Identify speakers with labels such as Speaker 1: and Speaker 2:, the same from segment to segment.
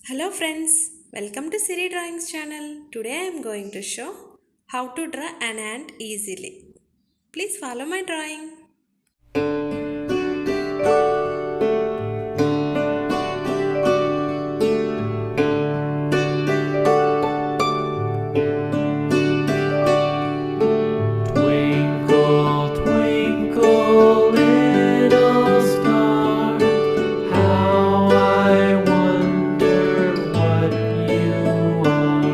Speaker 1: Hello friends, welcome to Siridrawings channel. Today I am going to show how to draw an ant easily. Please follow my drawing.
Speaker 2: Twinkle, twinkle, little star, how I wonder what you are.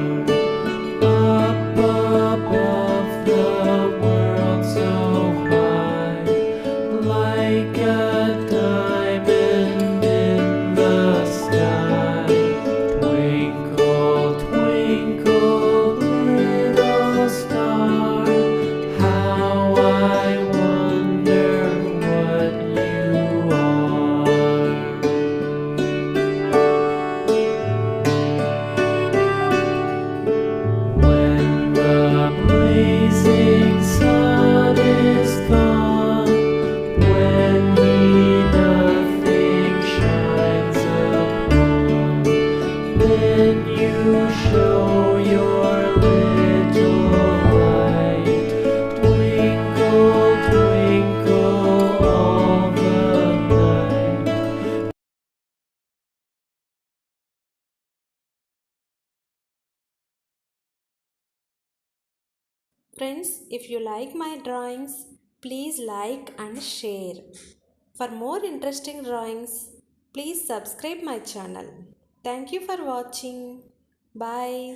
Speaker 2: Up above the world so high, like a diamond in the sky. Twinkle, twinkle, little star, how I wonder what you are. When the blazing sun is gone, when he nothing shines upon, then you show your little light. Twinkle, twinkle all the night.
Speaker 1: Friends, if you like my drawings, please like and share. For more interesting drawings, please subscribe my channel. Thank you for watching. Bye.